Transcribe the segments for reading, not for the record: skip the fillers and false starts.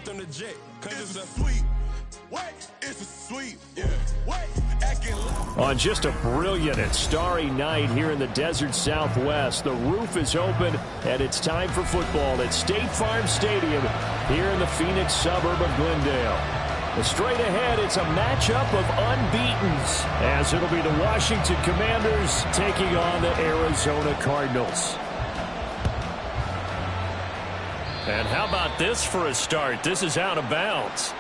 them the jet, cause it's a sweet. What? It's a sweep. Yeah. What? On just a brilliant and starry night here in the desert Southwest, the roof is open, and it's time for football at State Farm Stadium here in the Phoenix suburb of Glendale. Straight ahead, it's a matchup of unbeatens, as it'll be the Washington Commanders taking on the Arizona Cardinals. And how about this for a start? This is out of bounds.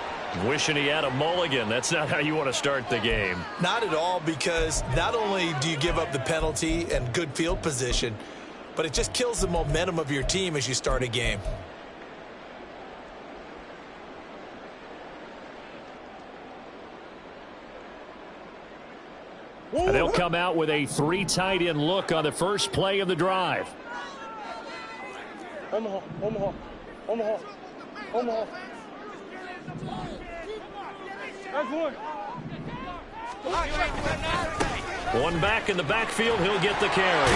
Wishing he had a mulligan. That's not how you want to start the game. Not at all, because not only do you give up the penalty and good field position, but it just kills the momentum of your team as you start a game. And they'll come out with a 3 tight end look on the first play of the drive. Omaha, Omaha, Omaha, Omaha. One back in the backfield, he'll get the carry.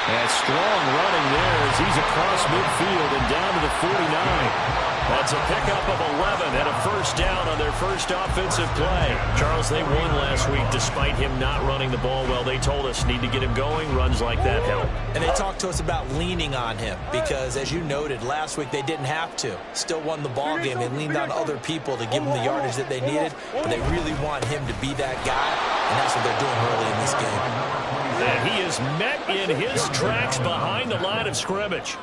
And strong running there as he's across midfield and down to the 49. That's a pickup of 11 and a first down on their first offensive play. Charles, they won last week despite him not running the ball well. They told us need to get him going. Runs like that help. And they talked to us about leaning on him because, as you noted, last week they didn't have to. Still won the ball game. They leaned on other people to give them the yardage that they needed, but they really want him to be that guy, and that's what they're doing early in this game. And he is met in his tracks behind the line of scrimmage.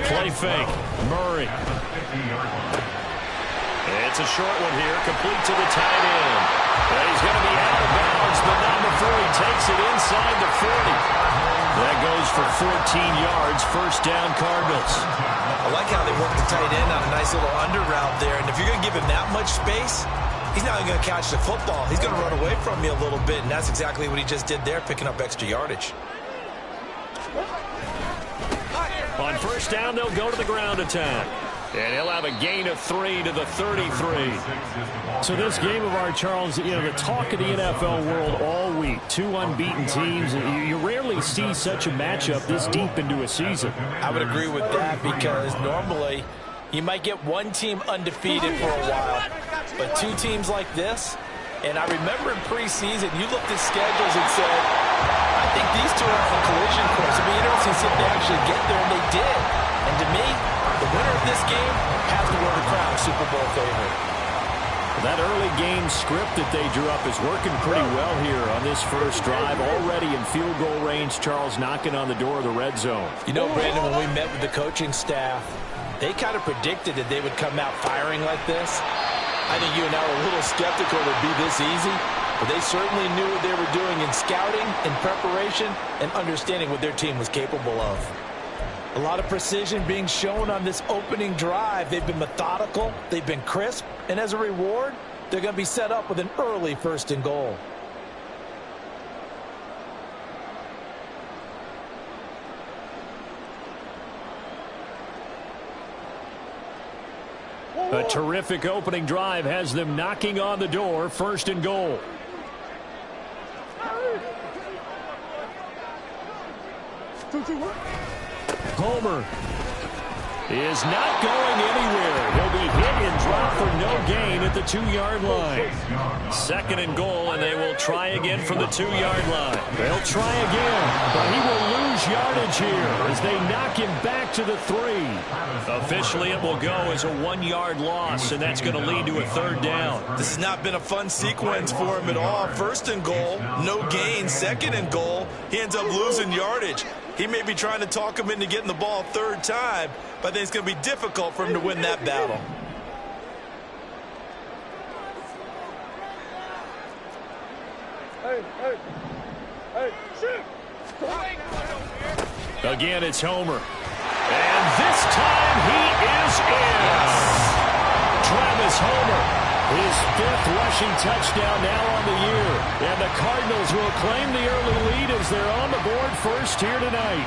Play fake. Murray. It's a short one here. Complete to the tight end. And he's going to be out of bounds, but not before he takes it inside the 40. That goes for 14 yards. First down, Cardinals. I like how they work the tight end on a nice little under route there. And if you're going to give him that much space, he's not going to catch the football. He's going to run away from you a little bit, and that's exactly what he just did there, picking up extra yardage. On first down, they'll go to the ground attack. And he'll have a gain of 3 to the 33. So this game of our, Charles, you know, the talk of the NFL world all week. 2 unbeaten teams. You rarely see such a matchup this deep into a season. I would agree with that because normally you might get one team undefeated for a while. But 2 teams like this, and I remember in preseason, you looked at schedules and said, I think these 2 are on a collision course. It'd be interesting to see if they actually get there, and they did. And to me, the winner of this game has to wear the crown Super Bowl favorite. That early game script that they drew up is working pretty well here on this first drive. Already in field goal range, Charles knocking on the door of the red zone. You know, Brandon, when we met with the coaching staff, they kind of predicted that they would come out firing like this. I think you and I were a little skeptical it would be this easy, but they certainly knew what they were doing in scouting, in preparation, and understanding what their team was capable of. A lot of precision being shown on this opening drive. They've been methodical, they've been crisp, and as a reward, they're going to be set up with an early 1st and goal. A terrific opening drive has them knocking on the door. 1st and goal. Homer is not going anywhere. He'll be hit and dropped for no gain at the 2-yard line. 2nd and goal, and they will try again from the 2-yard line. They'll try again, but he will lose yardage here as they knock him back to the 3. Officially, it will go as a 1-yard loss, and that's going to lead to a 3rd down. This has not been a fun sequence for him at all. 1st and goal, no gain. 2nd and goal, he ends up losing yardage. He may be trying to talk him into getting the ball 3rd time, but I think it's going to be difficult for him to win that battle. Hey, shoot! Again, it's Homer. And this time he is in. Travis Homer, his 5th rushing touchdown now on the year. And the Cardinals will claim the early lead as they're on the board first here tonight.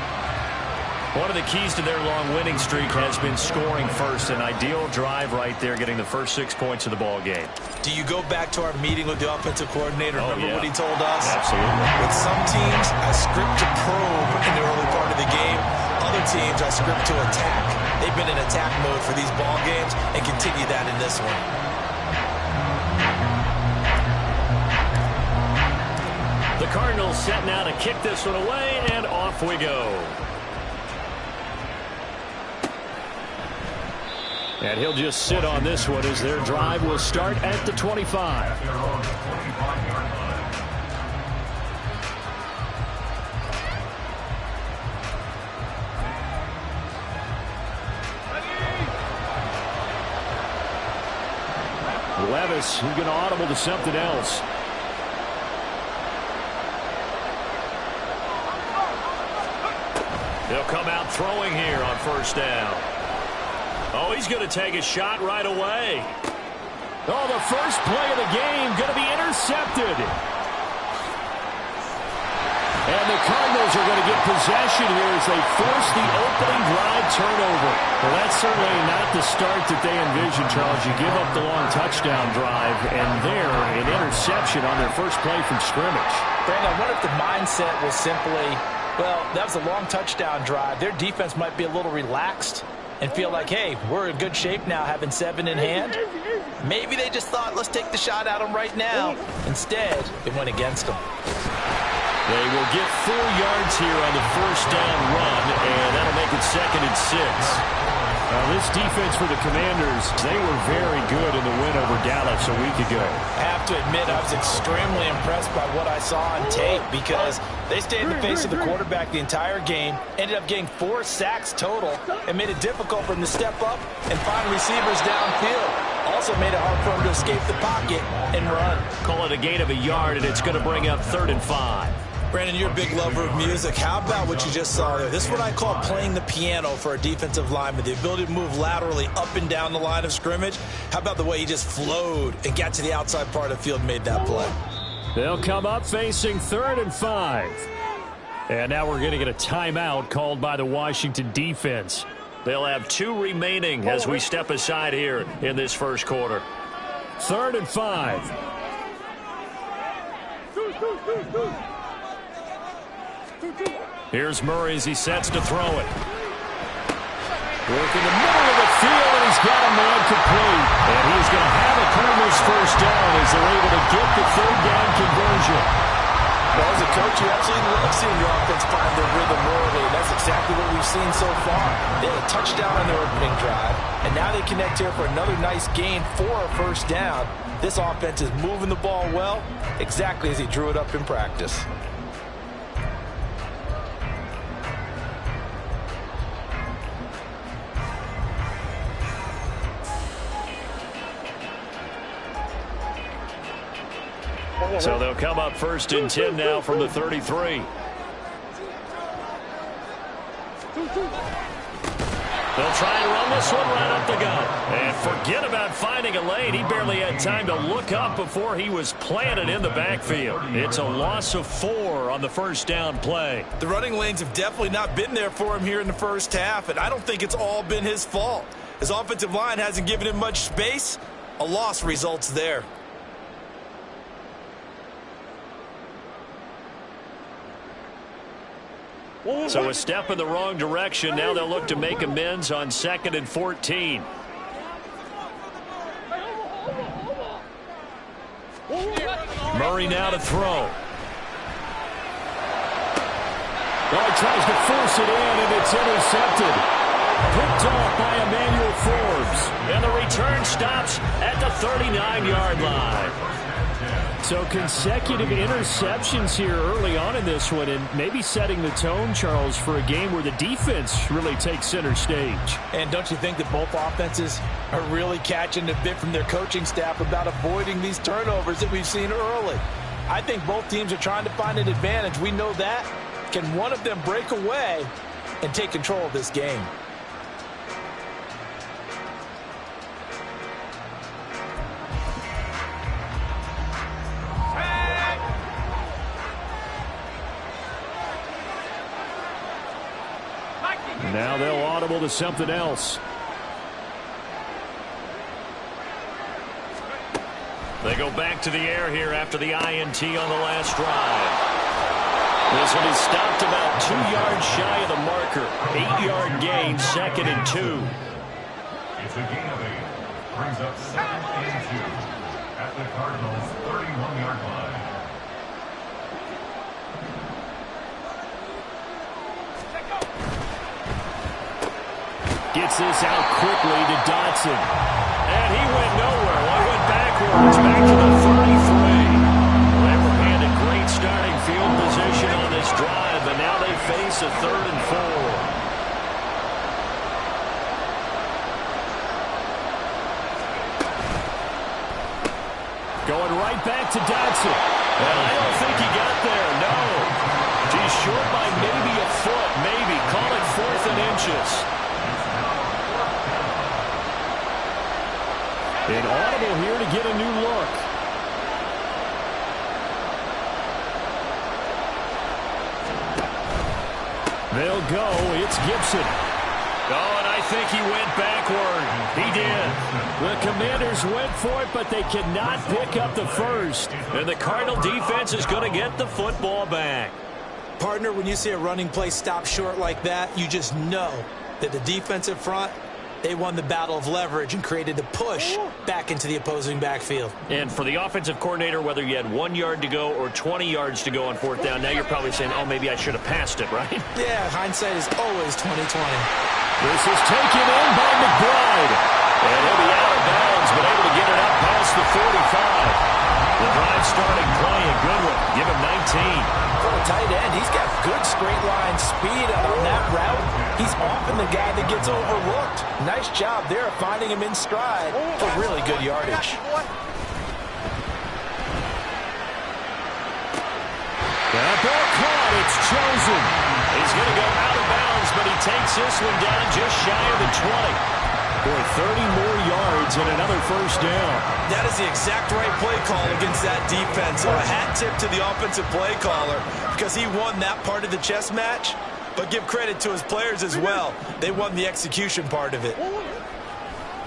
One of the keys to their long winning streak has been scoring first. An ideal drive right there, getting the first 6 points of the ball game. Do you go back to our meeting with the offensive coordinator? Remember what he told us? Absolutely. With some teams, I script to probe in the early part of the game. Other teams, I script to attack. They've been in attack mode for these ball games and continue that in this one. The Cardinals set now to kick this one away, and off we go. And he'll just sit on this one as their drive will start at the 25. Levis, he's going to audible to something else. They'll come out throwing here on first down. Oh, he's going to take a shot right away. Oh, the first play of the game going to be intercepted. And the Cardinals are going to get possession here as they force the opening drive turnover. Well, that's certainly not the start that they envisioned, Charles. You give up the long touchdown drive, and there, an interception on their first play from scrimmage. Brandon, I wonder if the mindset was simply, well, that was a long touchdown drive. Their defense might be a little relaxed and feel like, hey, we're in good shape now, having 7 in hand. Maybe they just thought, let's take the shot at them right now. Instead, it went against them. They will get 4 yards here on the first down run, and that'll make it 2nd and 6. Now, this defense for the Commanders, they were very good in the win over Dallas a week ago. I have to admit, I was extremely impressed by what I saw on tape because they stayed in the face of the quarterback the entire game, ended up getting 4 sacks total, and made it difficult for them to step up and find receivers downfield. Also made it hard for them to escape the pocket and run. Call it a gain of a yard, and it's going to bring up 3rd and 5. Brandon, you're a big lover of music. How about what you just saw there? This is what I call playing the piano for a defensive lineman. The ability to move laterally up and down the line of scrimmage. How about the way he just flowed and got to the outside part of the field and made that play? They'll come up facing 3rd and 5. And now we're going to get a timeout called by the Washington defense. They'll have 2 remaining as we step aside here in this first quarter. 3rd and 5. Here's Murray as he sets to throw it. Working the middle of the field, and he's got a man complete. And he's going to have a Cardinals first down as they're able to get the 3rd down conversion. Well, as a coach, you absolutely love seeing your offense find their rhythm early, and that's exactly what we've seen so far. They had a touchdown on their opening drive, and now they connect here for another nice gain for a first down. This offense is moving the ball well, exactly as he drew it up in practice. So they'll come up 1st and 10 now from the 33. They'll try and run this one right up the gut. And forget about finding a lane. He barely had time to look up before he was planted in the backfield. It's a loss of 4 on the first down play. The running lanes have definitely not been there for him here in the first half, and I don't think it's all been his fault. His offensive line hasn't given him much space. A loss results there. So a step in the wrong direction. Now they'll look to make amends on 2nd and 14. Murray now to throw. Oh, he tries to force it in, and it's intercepted. Picked off by Emmanuel Forbes. And the return stops at the 39-yard line. So consecutive interceptions here early on in this one, and maybe setting the tone, Charles, for a game where the defense really takes center stage. And don't you think that both offenses are really catching a bit from their coaching staff about avoiding these turnovers that we've seen early? I think both teams are trying to find an advantage. We know that. Can one of them break away and take control of this game? Now they'll audible to something else. They go back to the air here after the INT on the last drive. This one is stopped about 2 yards shy of the marker. 8-yard gain, 2nd and 2. It's a gain of 8. Brings up 2nd and 2 at the Cardinals' 31-yard line. Gets this out quickly to Dotson. And he went nowhere. Well, he went backwards, back to the 33. Lever had a great starting field position on this drive, and now they face a 3rd and 4. Going right back to Dotson. And I don't think he got there, no. He's short by maybe a foot, maybe. Call it 4th and inches. An audible here to get a new look. They'll go. It's Gibson. Oh, and I think he went backward. He did. The Commanders went for it, but they cannot pick up the first. And the Cardinal defense is going to get the football back. Partner, when you see a running play stop short like that, you just know that the defensive front, they won the battle of leverage and created a push back into the opposing backfield. And for the offensive coordinator, whether you had 1 yard to go or 20 yards to go on 4th down, now you're probably saying, oh, maybe I should have passed it, right? Yeah, hindsight is always 20/20. This is taken in by McBride. And he'll be out of bounds, but able to get it up past the 45. The drive starting play, a good one. Give him 19. For a tight end, he's got good straight line speed, and on that route, he's often the guy that gets overlooked. Nice job there of finding him in stride for really good yardage. That ball caught. It's chosen. He's going to go out of bounds, but he takes this one down just shy of the 20. Boy, 30 more yards and another first down. That is the exact right play call against that defense. So a hat tip to the offensive play caller because he won that part of the chess match. But give credit to his players as well. They won the execution part of it.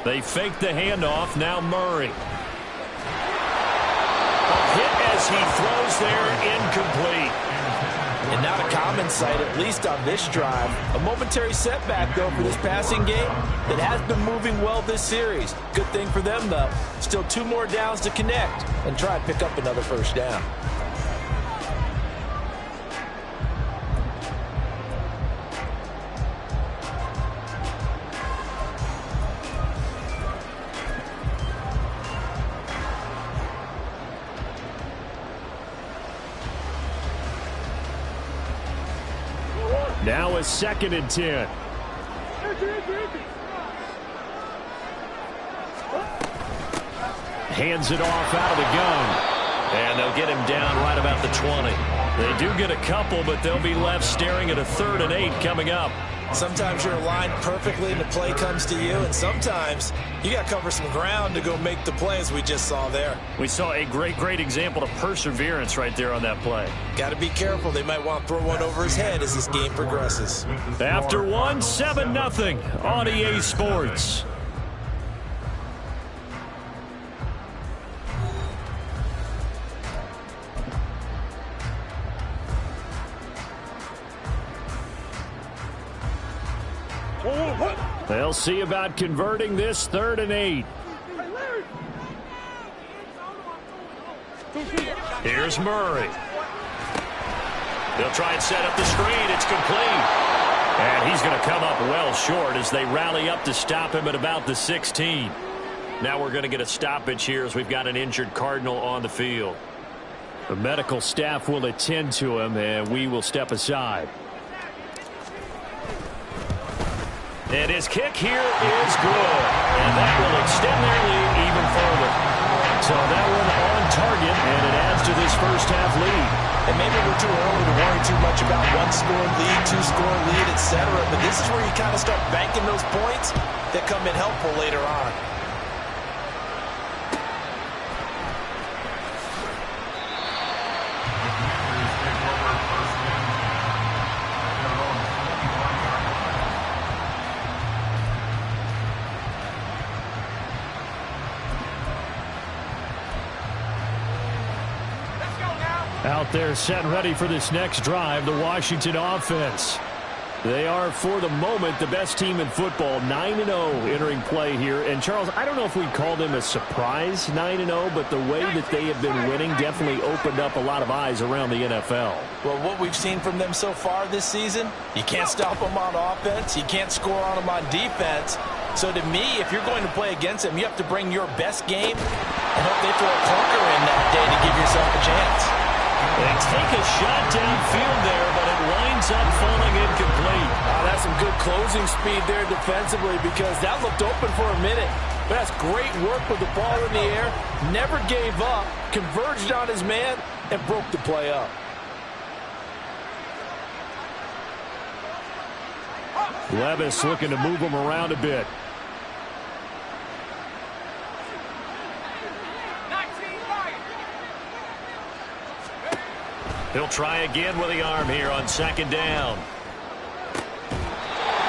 They fake the handoff. Now Murray. A hit as he throws there, incomplete. And not a common sight, at least on this drive. A momentary setback, though, for this passing game that has been moving well this series. Good thing for them, though. Still 2 more downs to connect and try and pick up another first down. Now a 2nd and 10. Hands it off out of the gun. And they'll get him down right about the 20. They do get a couple, but they'll be left staring at a 3rd and 8 coming up. Sometimes you're aligned perfectly and the play comes to you, and sometimes you got to cover some ground to go make the play, as we just saw there. We saw a great example of perseverance right there on that play. Got to be careful. They might want to throw one over his head as this game progresses. After one, 7-0 on EA Sports. They'll see about converting this 3rd and 8. Here's Murray. They'll try and set up the screen. It's complete. And he's going to come up well short as they rally up to stop him at about the 16. Now we're going to get a stoppage here as we've got an injured Cardinal on the field. The medical staff will attend to him, and we will step aside. And his kick here is good. And that will extend their lead even further. So that one on target, and it adds to this first half lead. And maybe we're too early to worry too much about 1-score lead, 2-score lead, etc. But this is where you kind of start banking those points that come in helpful later on. Out there set ready for this next drive, the Washington offense. They are, for the moment, the best team in football, 9-0 entering play here. And, Charles, I don't know if we'd call them a surprise 9-0, but the way that they have been winning definitely opened up a lot of eyes around the NFL. Well, what we've seen from them so far this season, you can't stop them on offense. You can't score on them on defense. So, to me, if you're going to play against them, you have to bring your best game and hope they throw a clunker in that day to give yourself a chance. They take a shot downfield there, but it winds up falling incomplete. That's some good closing speed there defensively because that looked open for a minute. But that's great work with the ball in the air. Never gave up, converged on his man, and broke the play up. Levis looking to move him around a bit. He'll try again with the arm here on second down.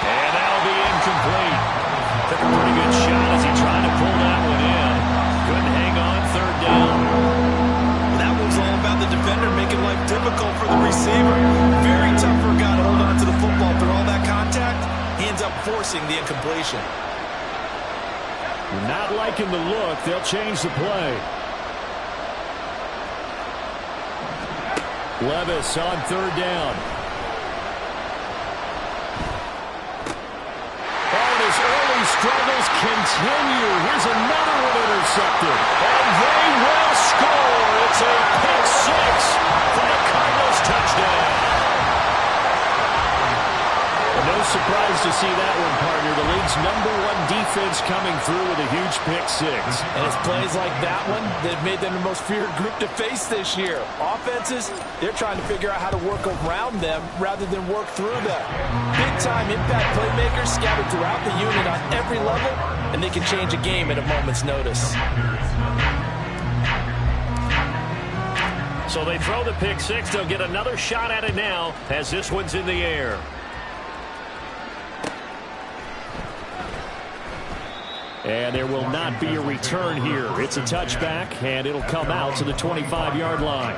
And that'll be incomplete. Took a pretty good shot as he tried to pull that one in. Couldn't hang on third down. That was all about the defender making life difficult for the receiver. Very tough for a guy to hold on to the football through all that contact. He ends up forcing the incompletion. Not liking the look. They'll change the play. Levis on third down. And his early struggles continue. Here's another one intercepted. And they will score. It's a pick six for the Cardinals touchdown. No surprise to see that one, partner. The league's #1 defense coming through with a huge pick six. And it's plays like that one that made them the most feared group to face this year. Offenses, they're trying to figure out how to work around them rather than work through them. Big-time impact playmakers scattered throughout the unit on every level, and they can change a game at a moment's notice. So they throw the pick six. They'll get another shot at it now as this one's in the air. And there will not be a return here. It's a touchback, and it'll come out to the 25-yard line.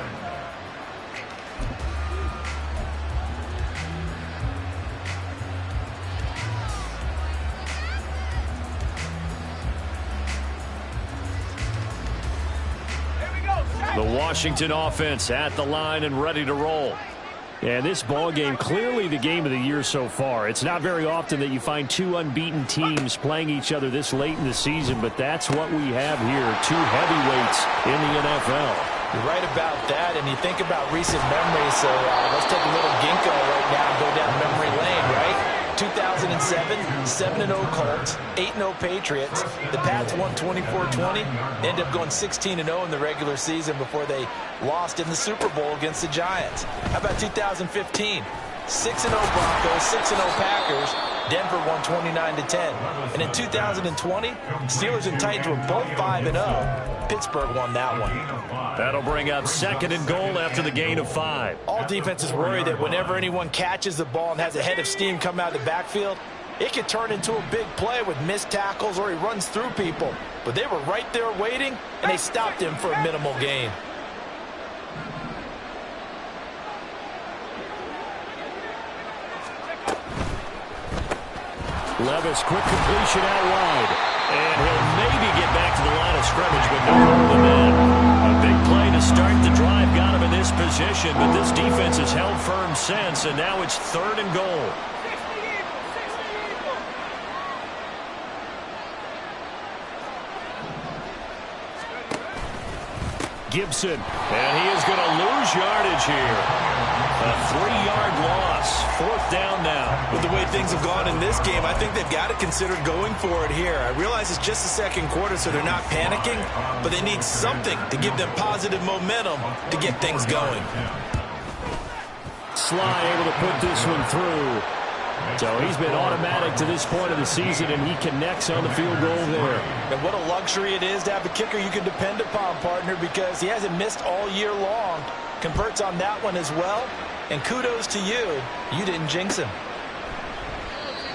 The Washington offense at the line and ready to roll. And this ball game, clearly the game of the year so far. It's not very often that you find two unbeaten teams playing each other this late in the season, but that's what we have here, two heavyweights in the NFL. You're right about that, and you think about recent memories, so let's take a little ginkgo right now and go down memory lane, right? 2007, 7-0 Colts, 8-0 Patriots. The Pats won 24-20. They ended up going 16-0 in the regular season before they lost in the Super Bowl against the Giants. How about 2015? 6-0 Broncos, 6-0 Packers. Denver won 29-10. And in 2020, Steelers and Titans were both 5-0. Pittsburgh won that one. That'll bring up second and goal after the gain of 5. All defenses worry that whenever anyone catches the ball and has a head of steam come out of the backfield, it could turn into a big play with missed tackles or he runs through people. But they were right there waiting, and they stopped him for a minimal gain. Levis, quick completion out wide. And he'll maybe get back to the line of scrimmage, but no more than that. A big play to start the drive got him in this position, but this defense has held firm since, and now it's third and goal. Gibson, and he is going to lose yardage here. A 3-yard loss, fourth down now. With the way things have gone in this game, I think they've got to consider going for it here. I realize it's just the second quarter, so they're not panicking, but they need something to give them positive momentum to get things going. Sly able to put this one through. So he's been automatic to this point of the season, and he connects on the field goal there. And what a luxury it is to have a kicker you can depend upon, partner, because he hasn't missed all year long. Converts on that one as well. And kudos to you. You didn't jinx him.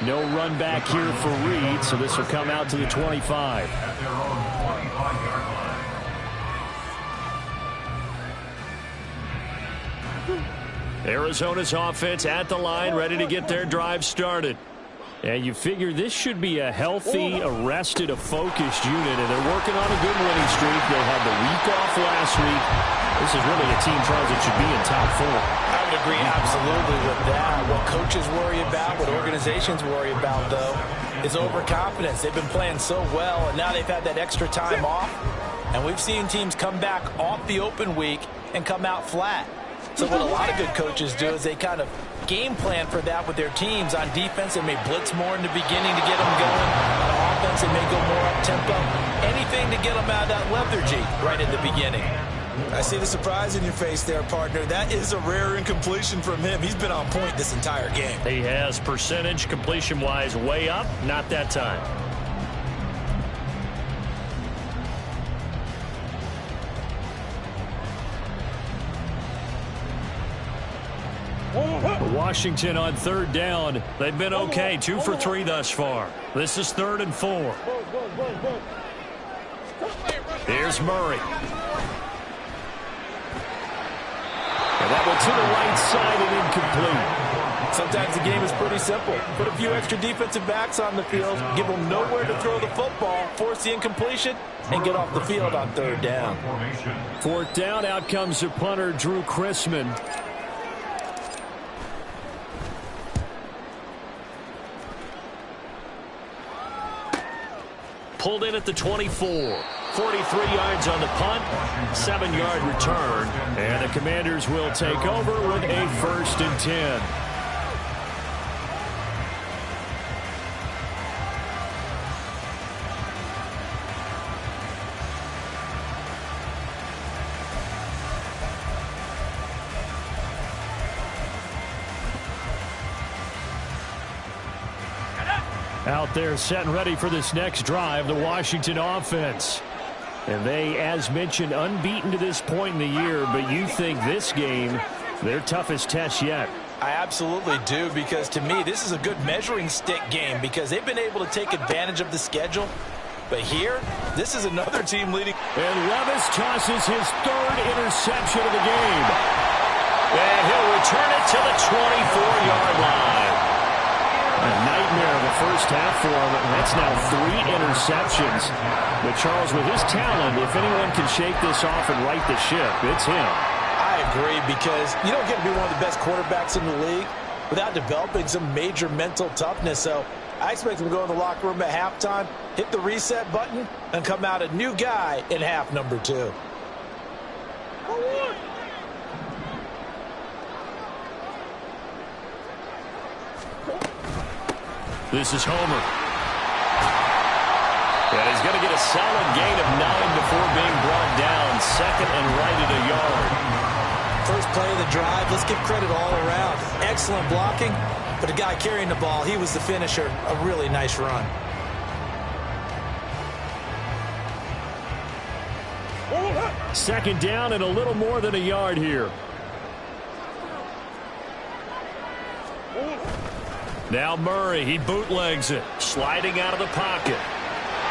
No run back here for Reed, so this will come out to the 25. At their own 25-yard line. 2 Arizona's offense at the line, ready to get their drive started. And you figure this should be a healthy, arrested, a focused unit, and they're working on a good winning streak. They had the week off last week. This is really a team, Charles, that should be in top 4. I would agree absolutely with that. What coaches worry about, what organizations worry about, though, is overconfidence. They've been playing so well, and now they've had that extra time off. And we've seen teams come back off the open week and come out flat. So what a lot of good coaches do is they kind of game plan for that with their teams. On defense, they may blitz more in the beginning to get them going. On offense, they may go more up-tempo. Anything to get them out of that lethargy right at the beginning. I see the surprise in your face there, partner. That is a rare incompletion from him. He's been on point this entire game. He has percentage completion-wise way up, not that time. Washington on 3rd down. They've been okay, 2 for 3 thus far. This is 3rd and 4. Here's Murray. And that one to the right side and incomplete. Sometimes the game is pretty simple. Put a few extra defensive backs on the field, give them nowhere to throw the football, force the incompletion, and get off the field on 3rd down. 4th down, out comes the punter, Drew Chrisman. Pulled in at the 24. 43 yards on the punt, 7-yard return, and the Commanders will take over with a 1st and 10. Out there set and ready for this next drive, the Washington offense. And they, as mentioned, unbeaten to this point in the year, but you think this game, their toughest test yet. I absolutely do, because to me, this is a good measuring stick game because they've been able to take advantage of the schedule. But here, this is another team leading. And Levis tosses his 3rd interception of the game. And he'll return it to the 24-yard line. A nightmare of the first half for him, and that's now 3 interceptions. But Charles, with his talent, if anyone can shake this off and right the ship, it's him. I agree, because you don't get to be one of the best quarterbacks in the league without developing some major mental toughness. So I expect him to go in the locker room at halftime, hit the reset button, and come out a new guy in half number 2. This is Homer. And he's going to get a solid gain of 9 before being brought down. 2nd and right at a yard. First play of the drive, let's give credit all around. Excellent blocking, but the guy carrying the ball, he was the finisher. A really nice run. Second down and a little more than a yard here. Now Murray, he bootlegs it, sliding out of the pocket.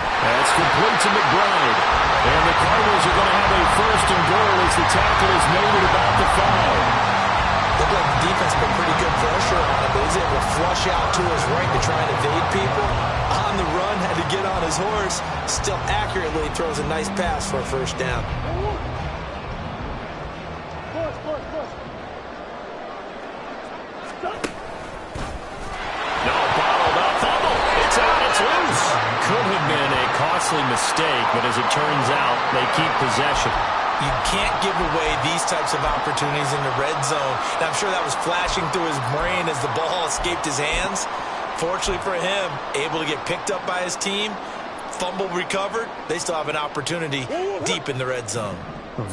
That's complete to McBride. And the Cardinals are going to have a 1st and goal as the tackle is made at about the 5. Looked like the defense put pretty good pressure on him, but he's able to flush out to his right to try and evade people. On the run, had to get on his horse. Still accurately throws a nice pass for a 1st down. Could have been a costly mistake, but as it turns out, they keep possession. You can't give away these types of opportunities in the red zone. And I'm sure that was flashing through his brain as the ball escaped his hands. Fortunately for him, able to get picked up by his team, fumble recovered. They still have an opportunity deep in the red zone.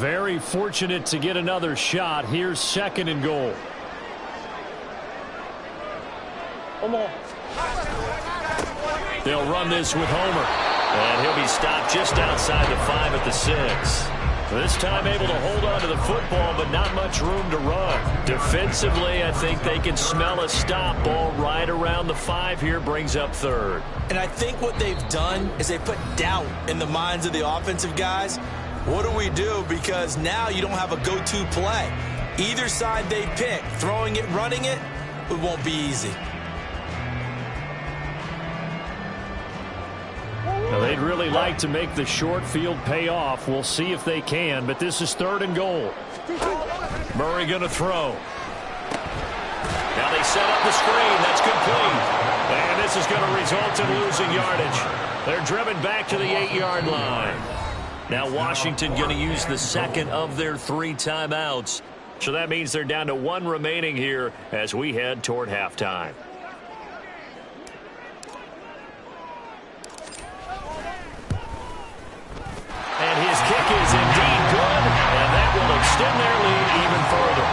Very fortunate to get another shot. Here's 2nd and goal. They'll run this with Homer. And he'll be stopped just outside the 5 at the 6. This time able to hold on to the football, but not much room to run. Defensively, I think they can smell a stop. Ball right around the 5 here, brings up 3rd. And I think what they've done is they put doubt in the minds of the offensive guys. What do we do? Because now you don't have a go-to play. Either side they pick, throwing it, running it, it won't be easy. Now, they'd really like to make the short field pay off. We'll see if they can, but this is 3rd and goal. Murray going to throw. Now they set up the screen. That's complete. And this is going to result in losing yardage. They're driven back to the 8-yard line. Now Washington going to use the second of their 3 timeouts. So that means they're down to 1 remaining here as we head toward halftime. And his kick is indeed good, and that will extend their lead even further.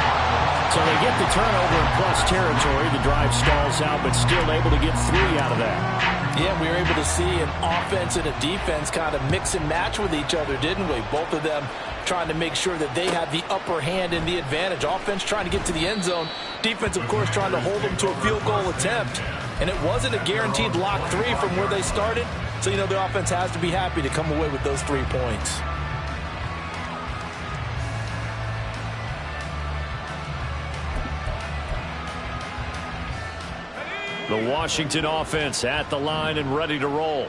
So they get the turnover in plus territory. The drive stalls out, but still able to get 3 out of that. Yeah, we were able to see an offense and a defense kind of mix and match with each other, didn't we? Both of them trying to make sure that they have the upper hand and the advantage. Offense trying to get to the end zone. Defense, of course, trying to hold them to a field goal attempt. And it wasn't a guaranteed lock 3 from where they started. So, you know, the offense has to be happy to come away with those 3 points. The Washington offense at the line and ready to roll.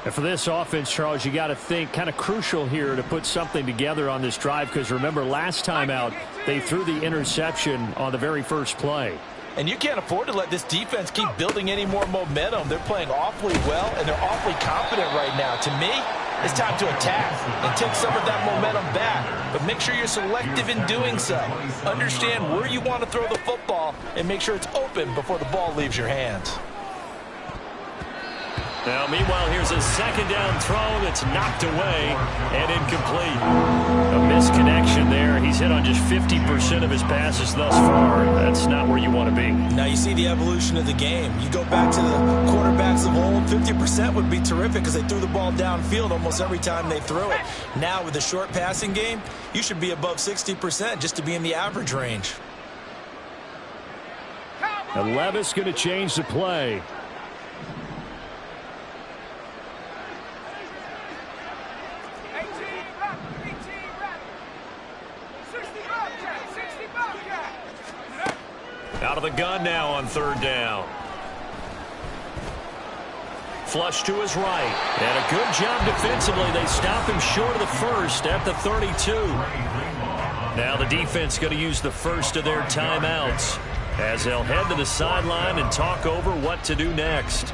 And for this offense, Charles, you got to think kind of crucial here to put something together on this drive, because remember last time out they threw the interception on the very first play. And you can't afford to let this defense keep building any more momentum. They're playing awfully well, and they're awfully confident right now. To me, it's time to attack and take some of that momentum back. But make sure you're selective in doing so. Understand where you want to throw the football and make sure it's open before the ball leaves your hands. Now, meanwhile, here's a 2nd down throw that's knocked away and incomplete. A misconnection there. He's hit on just 50% of his passes thus far. That's not where you want to be. Now, you see the evolution of the game. You go back to the quarterbacks of old, 50% would be terrific because they threw the ball downfield almost every time they threw it. Now, with the short passing game, you should be above 60% just to be in the average range. And Levis going to change the play. Out of the gun now on 3rd down. Flush to his right. And a good job defensively. They stop him short of the first at the 32. Now the defense going to use the first of their timeouts as they'll head to the sideline and talk over what to do next.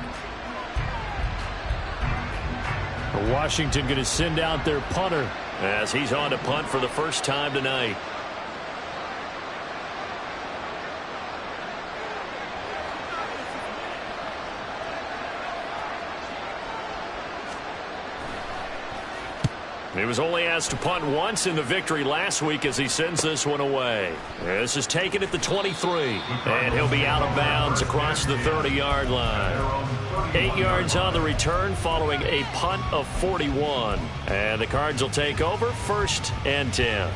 Washington going to send out their punter as he's on to punt for the first time tonight. He was only asked to punt once in the victory last week as he sends this one away. This is taken at the 23, and he'll be out of bounds across the 30-yard line. 8 yards on the return following a punt of 41. And the Cards will take over 1st and 10.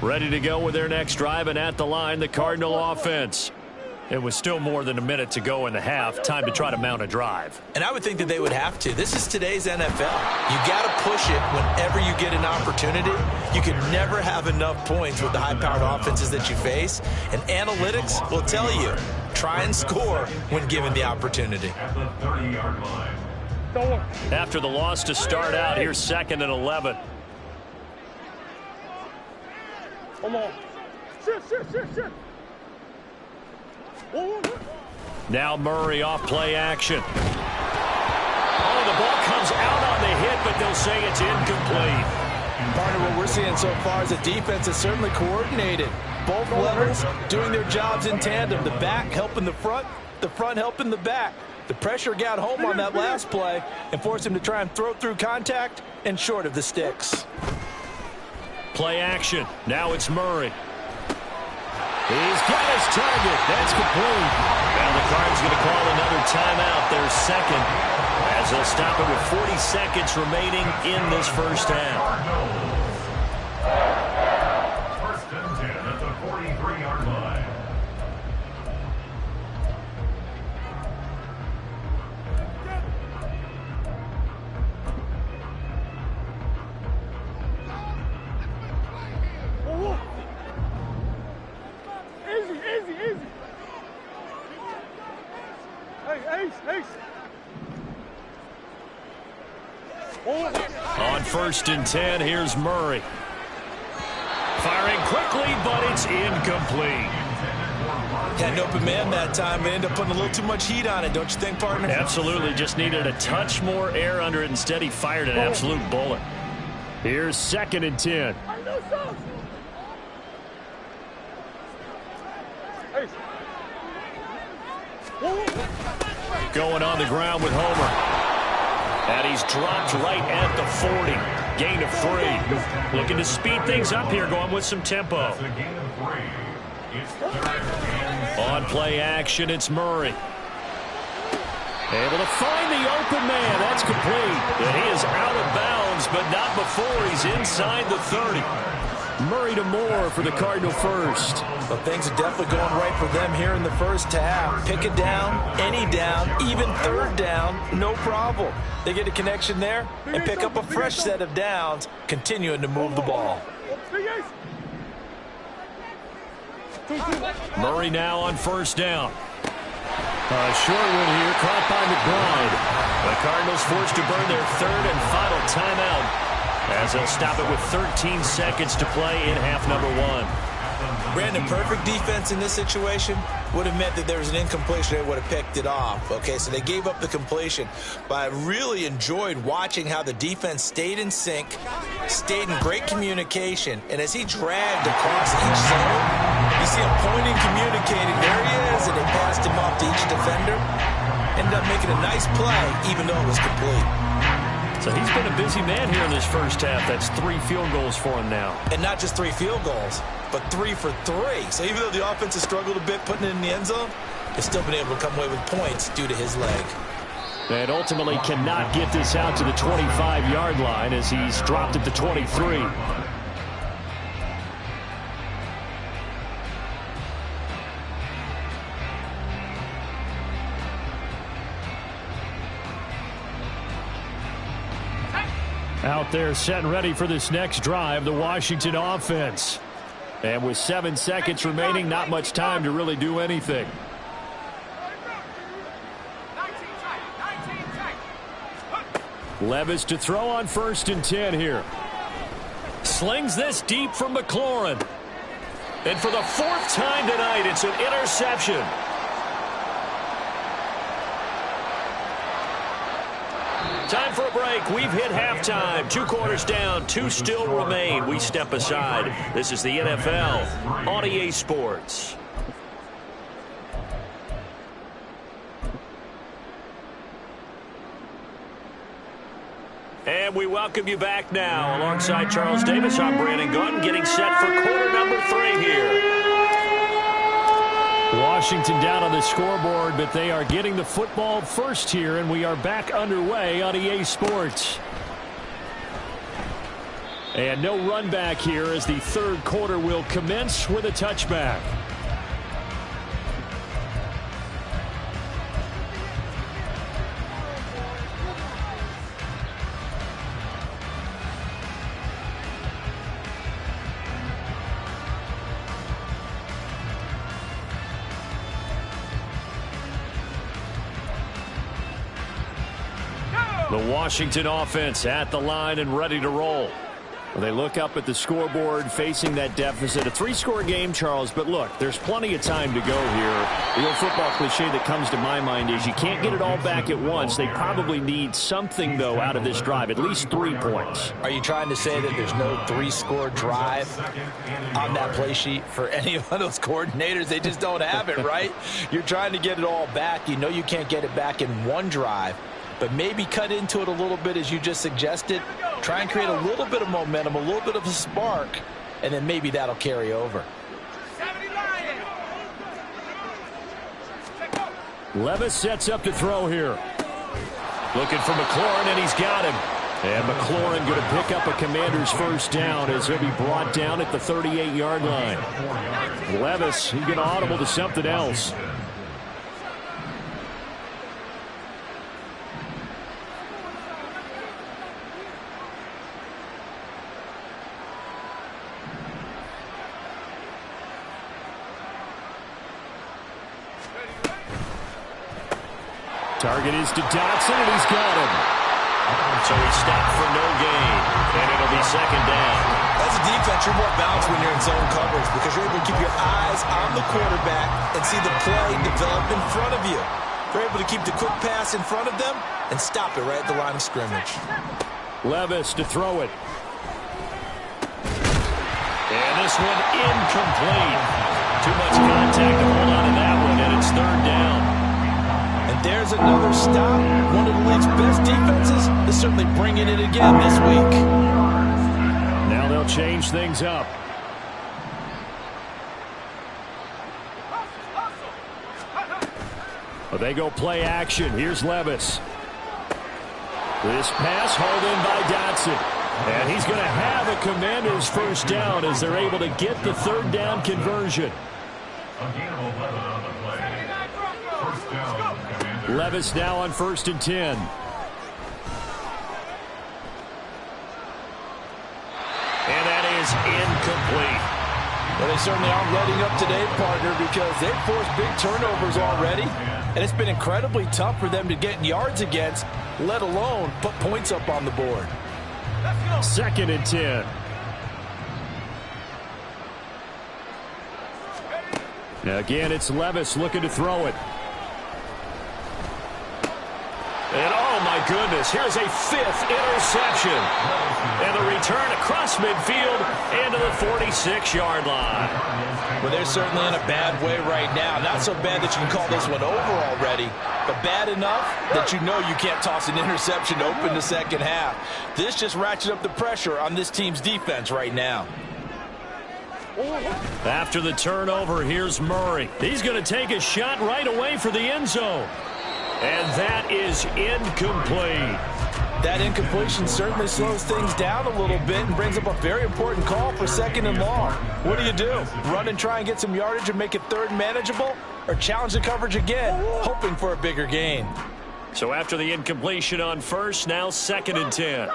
Ready to go with their next drive, and at the line, the Cardinal offense. It was still more than a minute to go in the half. Time to try to mount a drive. And I would think that they would have to. This is today's NFL. You got to push it whenever you get an opportunity. You can never have enough points with the high-powered offenses that you face. And analytics will tell you, try and score when given the opportunity. At the 30-yard line. After the loss to start out, here's 2nd and 11. Come on. Sit. Now Murray off play action. Oh, the ball comes out on the hit, but they'll say it's incomplete. Part of what we're seeing so far is the defense is certainly coordinated. Both levels doing their jobs in tandem. The back helping the front helping the back. The pressure got home on that last play and forced him to try and throw through contact and short of the sticks. Play action. Now it's Murray. He's got his target. That's complete. Now the Cards going to call another timeout, their 2nd, as they'll stop it with 40 seconds remaining in this first half. 1st and 10 at the 43-yard line. Hey, ace. On 1st and 10, here's Murray. Firing quickly, but it's incomplete. Had an open man that time, but ended up putting a little too much heat on it, don't you think, partner? Absolutely, just needed a touch more air under it. Instead, he fired an absolute bullet. Here's 2nd and 10. Going on the ground with Homer. And he's dropped right at the 40. Gain of 3. Looking to speed things up here, going with some tempo. On play action, it's Murray. Able to find the open man. That's complete. And he is out of bounds, but not before he's inside the 30. Murray to Moore for the Cardinal first. Well, things are definitely going right for them here in the first half. Pick it down, any down, even 3rd down, no problem. They get a connection there and pick up a fresh set of downs, continuing to move the ball. Murray now on 1st down. A short one here, caught by McBride. The Cardinals forced to burn their 3rd and final timeout, as they'll stop it with 13 seconds to play in half number 1. Brandon, perfect defense in this situation would have meant that there was an incompletion. They would have picked it off. Okay, so they gave up the completion. But I really enjoyed watching how the defense stayed in sync, stayed in great communication, and as he dragged across each zone, you see him pointing, communicating. There he is, and they passed him off to each defender. Ended up making a nice play, even though it was complete. So he's been a busy man here in this first half. That's 3 field goals for him now. And not just 3 field goals, but 3 for 3. So even though the offense has struggled a bit putting it in the end zone, they've still been able to come away with points due to his leg. And ultimately cannot get this out to the 25-yard line as he's dropped at the 23. Out there set and ready for this next drive, the Washington offense. And with 7 seconds remaining, not much time to really do anything. Levis to throw on 1st and 10 here. Slings this deep from McLaurin. And for the 4th time tonight, it's an interception. Time for a break. We've hit halftime. 2 quarters down. 2 still remain. We step aside. This is the NFL on EA Sports. And we welcome you back now. Alongside Charles Davis, I'm Brandon Gunn, getting set for quarter number 3 here. Washington down on the scoreboard, but they are getting the football first here, and we are back underway on EA Sports. And no run back here as the 3rd quarter will commence with a touchback. The Washington offense at the line and ready to roll. Well, they look up at the scoreboard facing that deficit. A 3-score game, Charles, but look, there's plenty of time to go here. The old football cliche that comes to my mind is you can't get it all back at once. They probably need something, though, out of this drive, at least 3 points. Are you trying to say that there's no 3-score drive on that play sheet for any of those coordinators? They just don't have it, right? You're trying to get it all back. You know you can't get it back in one drive. But maybe cut into it a little bit as you just suggested. Try and create a little bit of momentum, a little bit of a spark, and then maybe that'll carry over. Levis sets up to throw here. Looking for McLaurin, and he's got him. And McLaurin going to pick up a Commander's first down as he'll be brought down at the 38-yard line. Levis, he's going to audible to something else. Target is to Dotson, and he's got him. So he stopped for no gain, and it'll be second down. As a defense, you're more balanced when you're in zone coverage because you're able to keep your eyes on the quarterback and see the play develop in front of you. You're able to keep the quick pass in front of them and stop it right at the line of scrimmage. Levis to throw it. And this one incomplete. Too much contact to hold on to that one, and it's third down. And there's another stop. One of the league's best defenses is certainly bringing it again this week. Now they'll change things up. Well, they go play action. Here's Levis. This pass hauled in by Dotson. And he's going to have a Commanders first down as they're able to get the third down conversion. Levis now on 1st and 10. And that is incomplete. Well, they certainly aren't letting up today, partner, because they've forced big turnovers already. And it's been incredibly tough for them to get yards against, let alone put points up on the board. 2nd and 10. Now again, it's Levis looking to throw it. And oh my goodness, here's a 5th interception. And the return across midfield into the 46-yard line. Well, they're certainly in a bad way right now. Not so bad that you can call this one over already, but bad enough that you know you can't toss an interception to open the second half. This just ratchets up the pressure on this team's defense right now. After the turnover, here's Murray. He's going to take a shot right away for the end zone. And that is incomplete. That incompletion certainly slows things down a little bit and brings up a very important call for 2nd and long. What do? Run and try and get some yardage and make it third manageable? Or challenge the coverage again, hoping for a bigger gain? So after the incompletion on 1st, now 2nd and 10.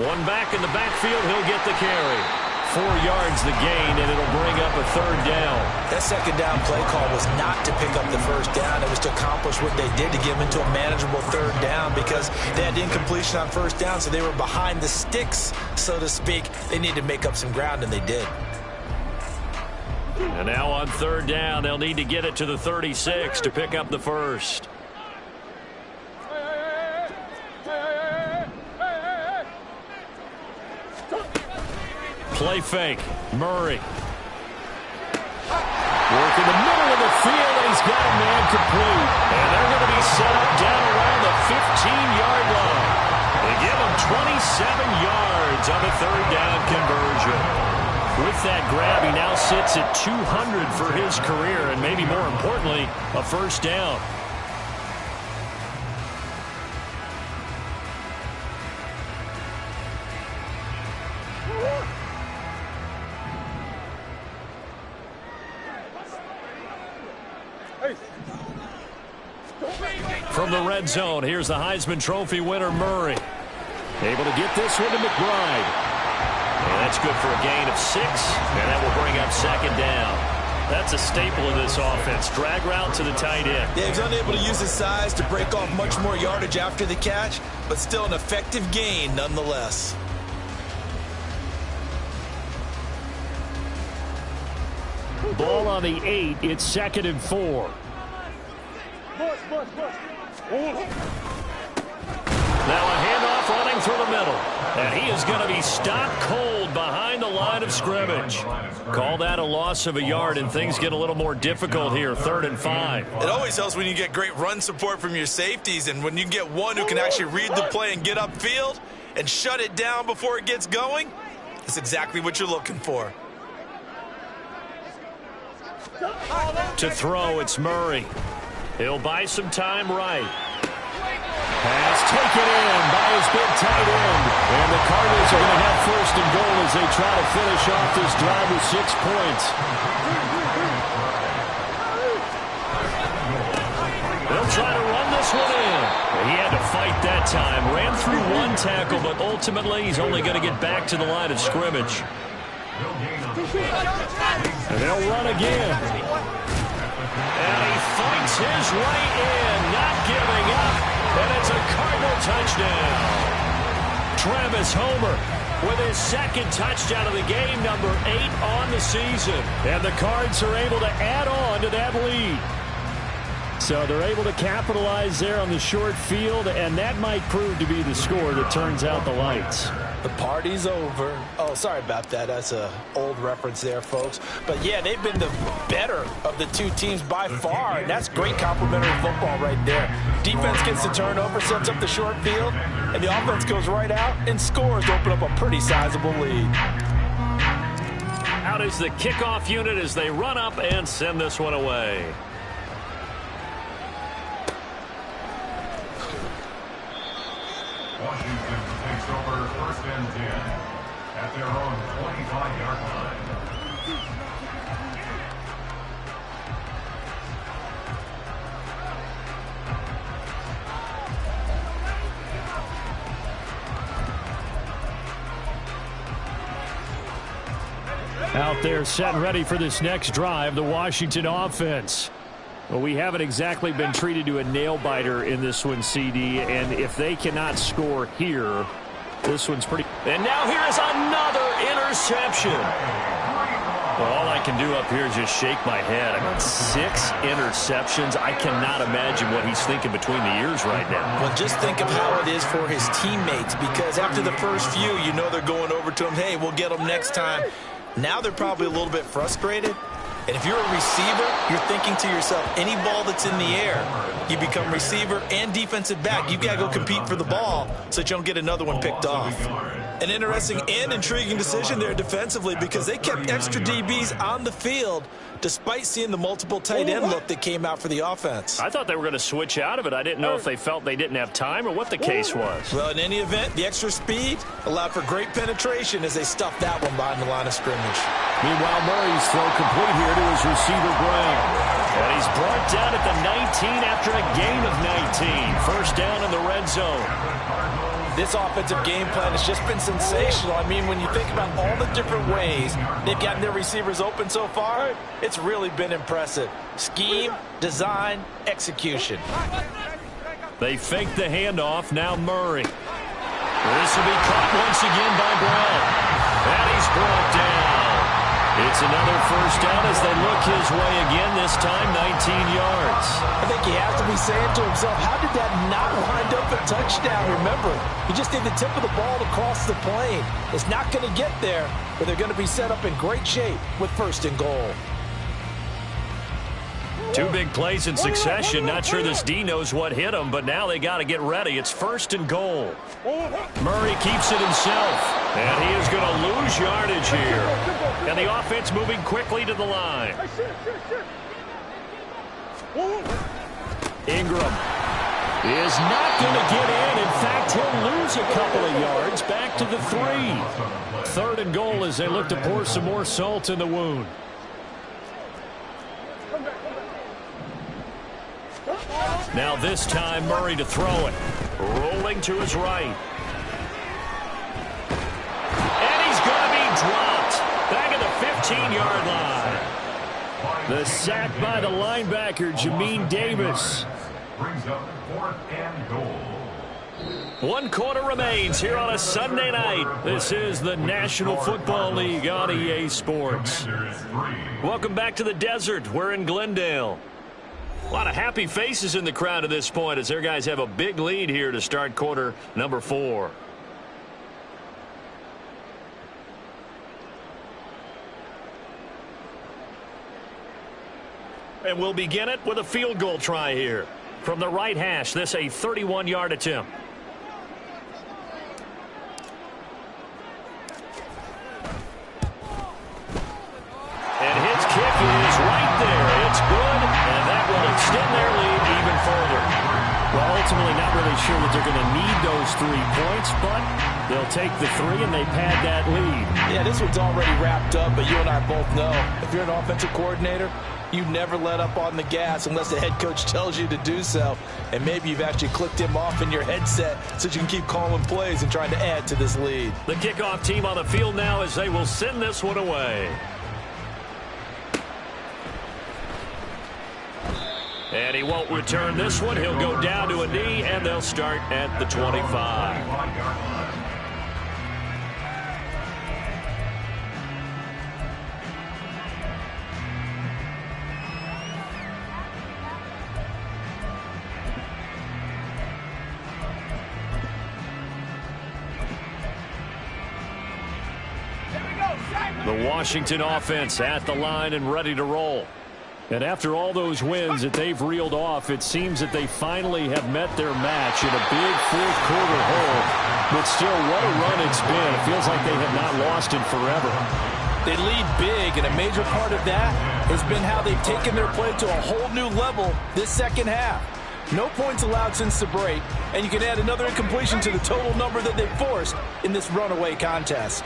One back in the backfield, he'll get the carry. 4 yards the gain, and it'll bring up a third down. That second down play call was not to pick up the first down. It was to accomplish what they did to get them into a manageable third down because they had incompletion on first down, so they were behind the sticks, so to speak. They needed to make up some ground, and they did. And now on third down, they'll need to get it to the 36 to pick up the first. Play fake. Murray. Work in the middle of the field, and he's got a man complete. And they're going to be set up down around the 15-yard line. They give him 27 yards on the third down conversion. With that grab, he now sits at 200 for his career, and maybe more importantly, a first down. From the red zone, here's the Heisman Trophy winner, Murray. Able to get this one to McBride. And that's good for a gain of 6, and that will bring up second down. That's a staple of this offense. Drag route to the tight end. Yeah, he's unable to use his size to break off much more yardage after the catch, but still an effective gain nonetheless. Ball on the 8. It's 2nd and 4. Now a handoff running through the middle. And he is going to be stopped cold behind the line of scrimmage. Call that a loss of a yard, and things get a little more difficult here, 3rd and 5. It always helps when you get great run support from your safeties, and when you get one who can actually read the play and get upfield and shut it down before it gets going, it's exactly what you're looking for. To throw, it's Murray. He'll buy some time right. Pass taken in by his big tight end. And the Cardinals are going to have 1st and goal as they try to finish off this drive with 6 points. They'll try to run this one in. He had to fight that time. Ran through one tackle, but ultimately he's only going to get back to the line of scrimmage. And they'll run again. And he fights him goes right in, not giving up, and it's a Cardinal touchdown. Travis Homer with his second touchdown of the game, number 8 on the season. And the Cards are able to add on to that lead. So they're able to capitalize there on the short field, and that might prove to be the score that turns out the lights. The party's over. Oh, sorry about that. That's an old reference there, folks. But, yeah, they've been the better of the two teams by far, and that's great complimentary football right there. Defense gets the turnover, sets up the short field, and the offense goes right out and scores to open up a pretty sizable lead. Out is the kickoff unit as they run up and send this one away. Washington takes over 1st and 10 at their own 25-yard line. Out there set and ready for this next drive, the Washington offense. Well, we haven't exactly been treated to a nail-biter in this one, CD, and if they cannot score here, this one's pretty... And now here is another interception. Well, all I can do up here is just shake my head. I mean, 6 interceptions. I cannot imagine what he's thinking between the ears right now. Well, just think of how it is for his teammates, because after the first few, you know they're going over to him, hey, we'll get them next time. Now they're probably a little bit frustrated. And if you're a receiver, you're thinking to yourself, any ball that's in the air, you become receiver and defensive back. You've got to go compete for the ball so that you don't get another one picked off. An interesting and intriguing decision there defensively, because they kept extra DBs on the field despite seeing the multiple tight end look that came out for the offense. I thought they were going to switch out of it. I didn't know if they felt they didn't have time or what the case was. Well, in any event, the extra speed allowed for great penetration as they stuffed that one behind the line of scrimmage. Meanwhile, Murray's throw complete here to his receiver, Brown. And he's brought down at the 19 after a gain of 19. First down in the red zone. This offensive game plan has just been sensational. I mean, when you think about all the different ways they've gotten their receivers open so far, it's really been impressive. Scheme, design, execution. They fake the handoff. Now Murray. This will be caught once again by Brown. And he's brought down. It's another first down as they look his way again, this time 19 yards. I think he has to be saying to himself, how did that not wind up a touchdown? Remember, you just need the tip of the ball to cross the plane. It's not going to get there, but they're going to be set up in great shape with 1st and goal. 2 big plays in succession. Not sure this D knows what hit him, but now they got to get ready. It's 1st and goal. Murray keeps it himself, and he is going to lose yardage here. And the offense moving quickly to the line. Ingram is not going to get in. In fact, he'll lose a couple of yards back to the 3. 3rd and goal as they look to pour some more salt in the wound. Now this time Murray to throw it. Rolling to his right. And he's going to be dropped. Back at the 15-yard line. The sack by the linebacker, Jamin Davis. Brings up 4th and goal. 1 quarter remains here on a Sunday night. This is the National Football League on EA Sports. Welcome back to the desert. We're in Glendale. A lot of happy faces in the crowd at this point as their guys have a big lead here to start quarter number 4. And we'll begin it with a field goal try here. From the right hash, this a 31-yard attempt. And his kick is right there. It's good, and that will extend their lead even further. Well, ultimately not really sure that they're going to need those 3 points, but they'll take the 3 and they pad that lead. Yeah, this one's already wrapped up, but you and I both know if you're an offensive coordinator, you never let up on the gas unless the head coach tells you to do so. And maybe you've actually clicked him off in your headset so you can keep calling plays and trying to add to this lead. The kickoff team on the field now as they will send this one away. And he won't return this one. He'll go down to a knee, and they'll start at the 25. The Washington offense at the line and ready to roll. And after all those wins that they've reeled off, it seems that they finally have met their match in a big fourth-quarter hole. But still, what a run it's been. It feels like they have not lost in forever. They lead big, and a major part of that has been how they've taken their play to a whole new level this second half. No points allowed since the break, and you can add another incompletion to the total number that they forced in this runaway contest.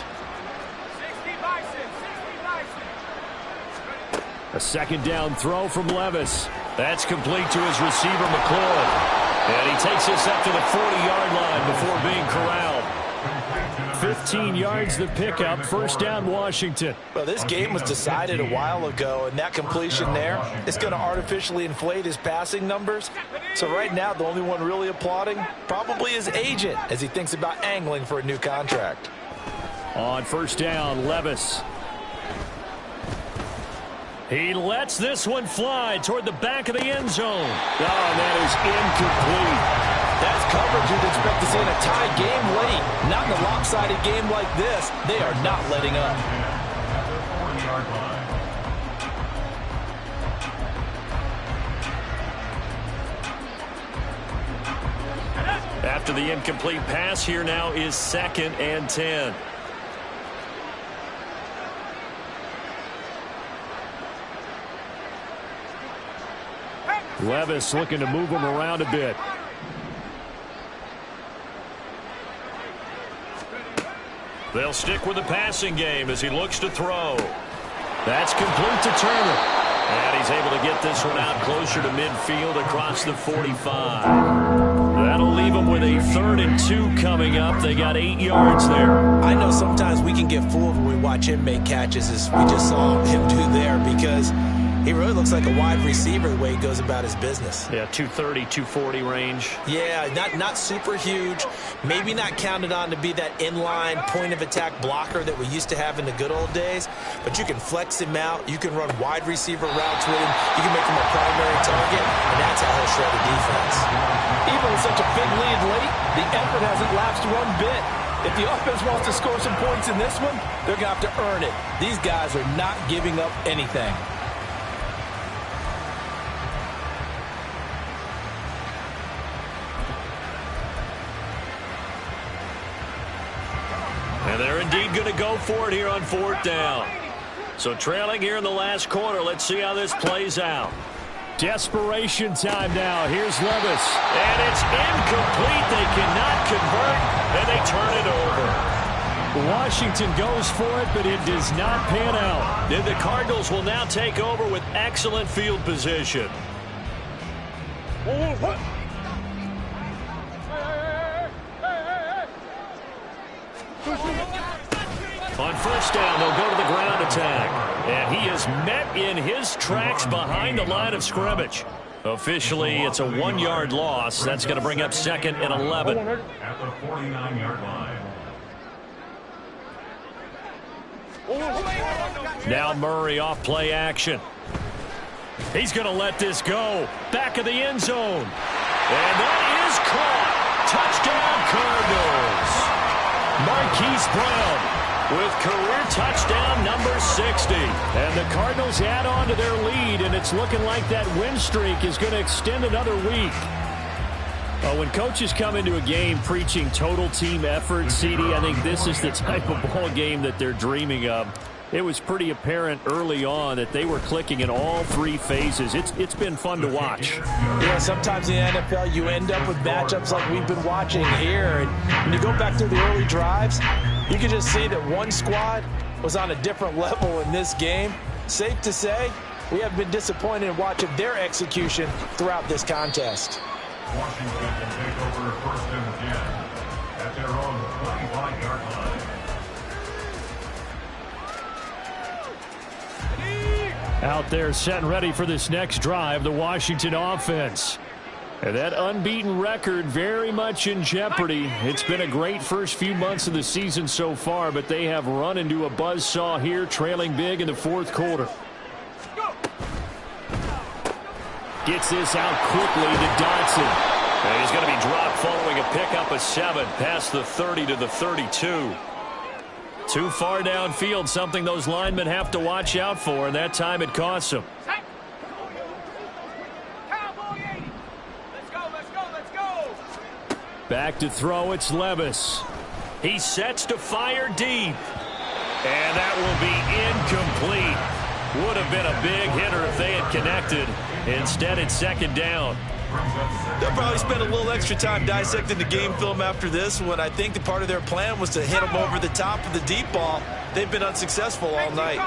A second down throw from Levis. That's complete to his receiver, McLaurin. And he takes us up to the 40-yard line before being corralled. 15 yards the pickup. First down, Washington. Well, this game was decided a while ago, and that completion there is going to artificially inflate his passing numbers. So right now, the only one really applauding probably his agent as he thinks about angling for a new contract. On first down, Levis. He lets this one fly toward the back of the end zone. Oh, and that is incomplete. That's coverage you'd expect to see in a tie game late. Not in a lopsided game like this. They are not letting up. After the incomplete pass, here now is 2nd and 10. Levis looking to move him around a bit. They'll stick with the passing game as he looks to throw. That's complete to Turner. And he's able to get this one out closer to midfield across the 45. That'll leave him with a 3rd and 2 coming up. They got 8 yards there. I know sometimes we can get fooled when we watch him make catches, as we just saw him do there, because he really looks like a wide receiver the way he goes about his business. Yeah, 230, 240 range. Yeah, not super huge. Maybe not counted on to be that inline point-of-attack blocker that we used to have in the good old days. But you can flex him out. You can run wide receiver routes with him. You can make him a primary target, and that's how he'll shred the defense. Even with such a big lead late, the effort hasn't lapsed one bit. If the offense wants to score some points in this one, they're going to have to earn it. These guys are not giving up anything. And they're indeed going to go for it here on 4th down. So trailing here in the last quarter. Let's see how this plays out. Desperation time now. Here's Levis. And it's incomplete. They cannot convert, and they turn it over. Washington goes for it, but it does not pan out. And the Cardinals will now take over with excellent field position. On first down, they'll go to the ground attack. And he is met in his tracks behind the line of scrimmage. Officially, it's a 1-yard loss. That's going to bring up 2nd and 11. At the 49-yard line. Now Murray off play action. He's going to let this go. Back of the end zone. And that is caught. Touchdown, Cardinals. Marquise Brown with career touchdown number 60. And the Cardinals add on to their lead, and it's looking like that win streak is going to extend another week. When coaches come into a game preaching total team effort, CD, I think this is the type of ball game that they're dreaming of. It was pretty apparent early on that they were clicking in all 3 phases. It's been fun to watch. Yeah, sometimes in the NFL you end up with matchups like we've been watching here. And when you go back to the early drives, you can just see that one squad was on a different level in this game. Safe to say, we have been disappointed in watching their execution throughout this contest. Washington will take over 1st and 10 at their own 25-yard line. Out there set and ready for this next drive, the Washington offense. And that unbeaten record very much in jeopardy. It's been a great first few months of the season so far, but they have run into a buzzsaw here, trailing big in the fourth quarter. Gets this out quickly to Dotson. And he's going to be dropped following a pickup of 7 past the 30 to the 32. Too far downfield, something those linemen have to watch out for, and that time it costs them. Back to throw, it's Levis. He sets to fire deep. And that will be incomplete. Would have been a big hitter if they had connected. Instead, it's second down. They'll probably spend a little extra time dissecting the game film after this one. I think the part of their plan was to hit them over the top of the deep ball. They've been unsuccessful all night.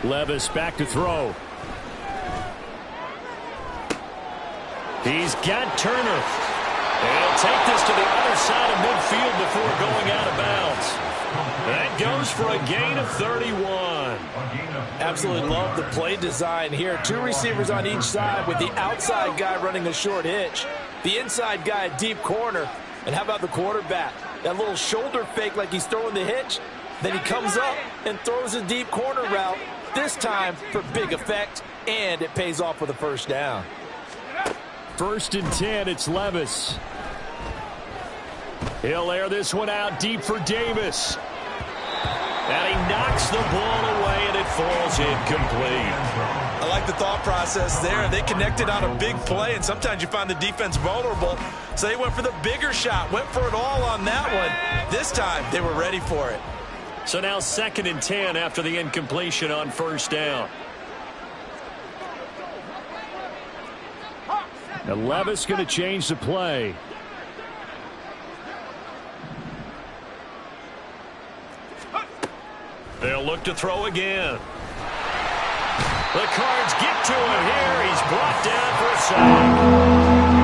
Levis back to throw. He's got Turner. And he'll take this to the other side of midfield before going out of bounds. That goes for a gain of 31. Absolutely love the play design here. 2 receivers on each side with the outside guy running a short hitch. The inside guy a deep corner. And how about the quarterback? That little shoulder fake like he's throwing the hitch. Then he comes up and throws a deep corner route. This time for big effect. And it pays off with a first down. 1st and 10, it's Levis. He'll air this one out deep for Davis. And he knocks the ball away, and it falls incomplete. I like the thought process there. They connected on a big play, and sometimes you find the defense vulnerable. So they went for the bigger shot, went for it all on that one. This time, they were ready for it. So now 2nd and 10 after the incompletion on first down. And Levis going to change the play. They'll look to throw again. The Cards get to him here. He's brought down for a sack.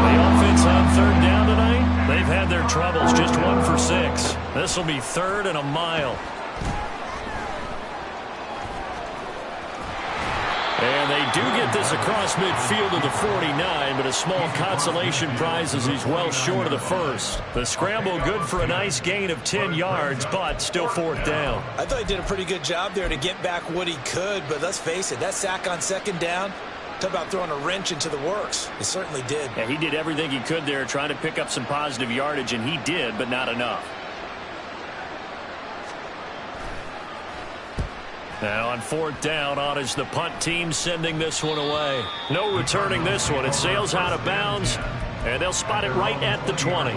The offense on 3rd down tonight, they've had their troubles. Just 1 for 6. This will be 3rd and a mile. And they do get this across midfield to the 49, but a small consolation prize as he's well short of the first. The scramble good for a nice gain of 10 yards, but still 4th down. I thought he did a pretty good job there to get back what he could, but let's face it, that sack on 2nd down, talk about throwing a wrench into the works. It certainly did. Yeah, he did everything he could there trying to pick up some positive yardage, and he did, but not enough. Now on 4th down, on is the punt team sending this one away. No returning this one. It sails out of bounds, and they'll spot it right at the 20.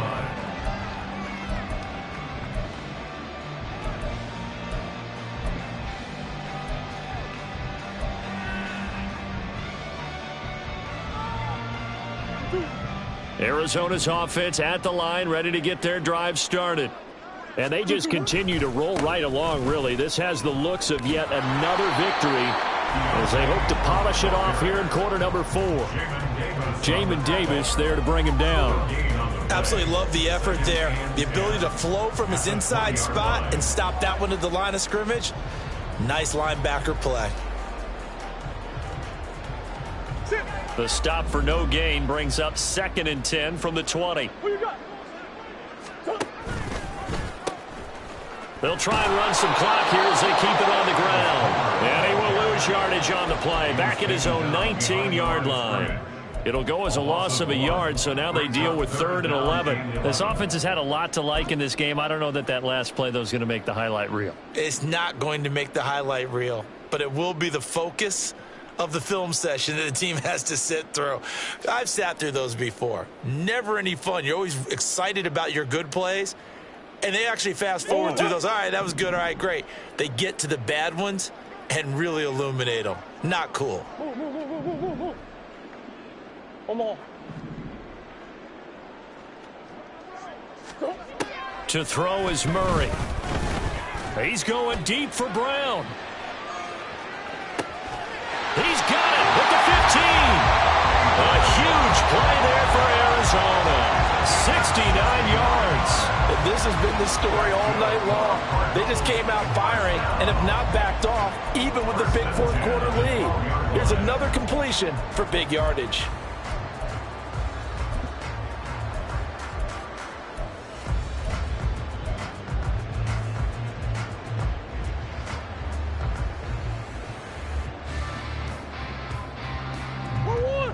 Arizona's offense at the line, ready to get their drive started. And they just continue to roll right along, really. This has the looks of yet another victory as they hope to polish it off here in quarter number 4. Jamin Davis there to bring him down. Absolutely love the effort there. The ability to flow from his inside spot and stop that one at the line of scrimmage. Nice linebacker play. The stop for no gain brings up 2nd and 10 from the 20. They'll try and run some clock here as they keep it on the ground. And he will lose yardage on the play, back at his own 19-yard line. It'll go as a loss of a yard, so now they deal with 3rd and 11. This offense has had a lot to like in this game. I don't know that last play, though, is going to make the highlight reel. It's not going to make the highlight reel, but it will be the focus of the film session that the team has to sit through. I've sat through those before. Never any fun. You're always excited about your good plays. And they actually fast forward through those. All right, that was good. All right, great. They get to the bad ones and really illuminate them. Not cool. To throw is Murray. He's going deep for Brown. He's got it with the 15. A huge play there for Arizona. 69 yards. This has been the story all night long. They just came out firing and have not backed off, even with the big fourth-quarter lead. Here's another completion for big yardage.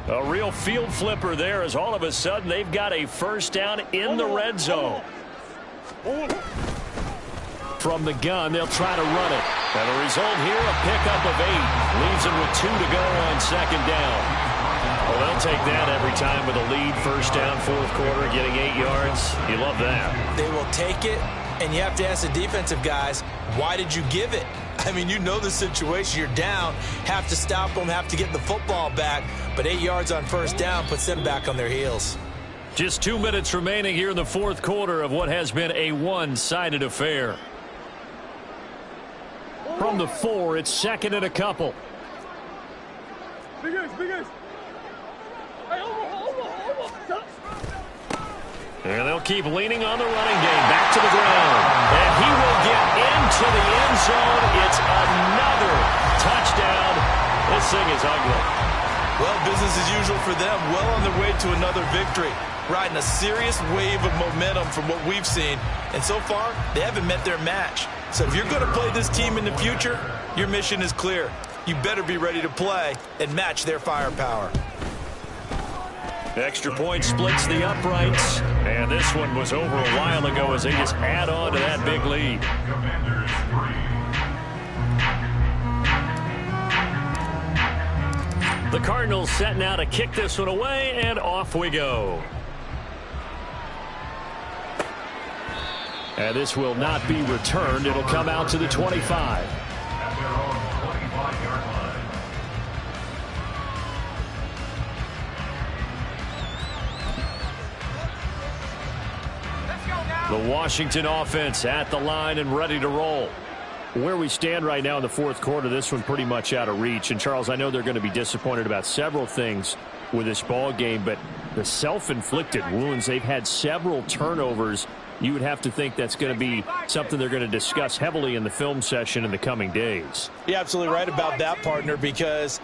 A real field flipper there as all of a sudden they've got a first down in the red zone. From the gun, they'll try to run it. And the result here, a pickup of 8. Leaves them with 2 to go on second down. Well, they'll take that every time with a lead. First down, fourth quarter, getting 8 yards. You love that. They will take it, and you have to ask the defensive guys, why did you give it? I mean, you know the situation. You're down, have to stop them, have to get the football back. But 8 yards on first down puts them back on their heels. Just 2 minutes remaining here in the fourth quarter of what has been a one-sided affair. From the 4, it's second and a couple. Big ace, big ace. Hey, over. And they'll keep leaning on the running game. Back to the ground. And he will get into the end zone. It's another touchdown. This thing is ugly. Well, business as usual for them. Well on their way to another victory. Riding a serious wave of momentum from what we've seen. And so far, they haven't met their match. So if you're going to play this team in the future, your mission is clear. You better be ready to play and match their firepower. Extra point splits the uprights. And this one was over a while ago as they just add on to that big lead. The Cardinals set now to kick this one away, and off we go. And this will not be returned. It'll come out to the 25. The Washington offense at the line and ready to roll. Where we stand right now in the fourth quarter, this one pretty much out of reach. And, Charles, I know they're going to be disappointed about several things with this ball game, but the self-inflicted wounds, they've had several turnovers. You would have to think that's going to be something they're going to discuss heavily in the film session in the coming days. You're absolutely right about that, partner, because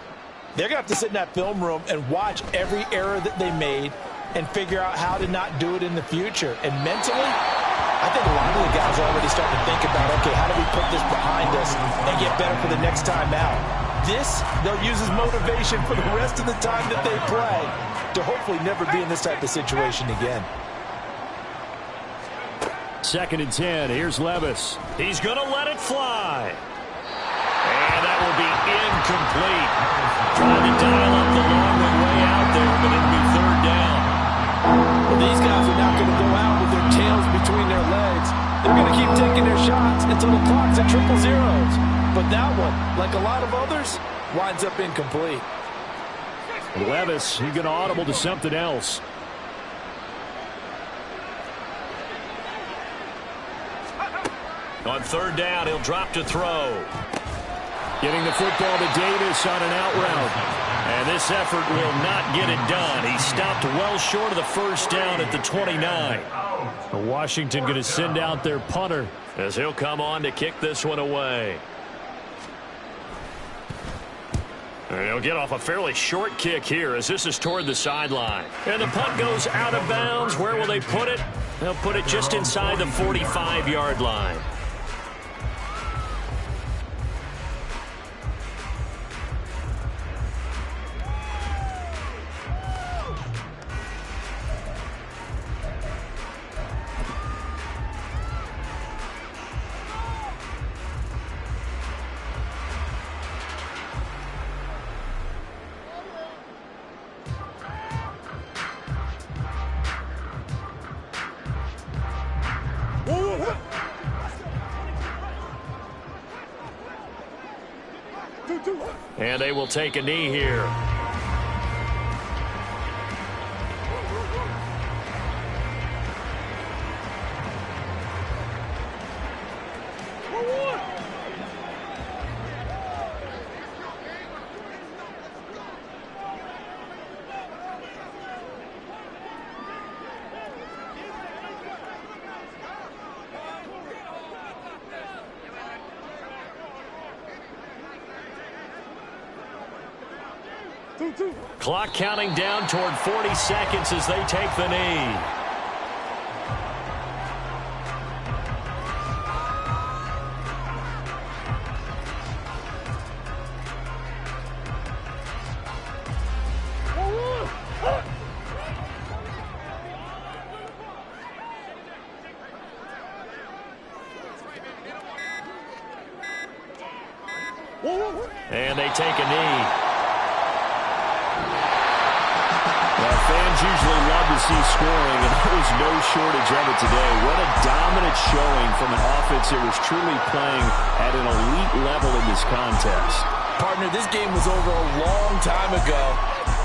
they're going to have to sit in that film room and watch every error that they made and figure out how to not do it in the future. And mentally, I think a lot of the guys are already starting to think about, okay, how do we put this behind us and get better for the next time out? This, they'll use as motivation for the rest of the time that they play to hopefully never be in this type of situation again. Second and 10. Here's Levis. He's going to let it fly. And that will be incomplete. Trying to dial up the long one way out there, but it'll be third down. Well, these guys are not going to go out with their tails between their legs. They're going to keep taking their shots until the clock's at triple zeros. But that one, like a lot of others, winds up incomplete. Levis, he's going to audible to something else. On third down, he'll drop to throw. Getting the football to Davis on an out route. And this effort will not get it done. He stopped well short of the first down at the 29. Washington going to send out their punter as he'll come on to kick this one away. And he'll get off a fairly short kick here as this is toward the sideline. And the punt goes out of bounds. Where will they put it? They'll put it just inside the 45-yard line. And they will take a knee here. Clock counting down toward 40 seconds as they take the knee. And they take a knee. Well, fans usually love to see scoring, and there was no shortage of it today. What a dominant showing from an offense that was truly playing at an elite level in this contest. Partner, this game was over a long time ago,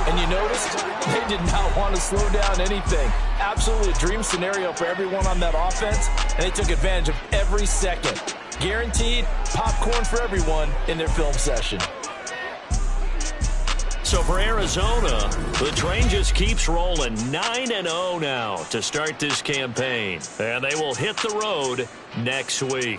and you noticed they did not want to slow down anything. Absolutely a dream scenario for everyone on that offense, and they took advantage of every second. Guaranteed popcorn for everyone in their film session. So for Arizona, the train just keeps rolling 9-0 now to start this campaign. And they will hit the road next week.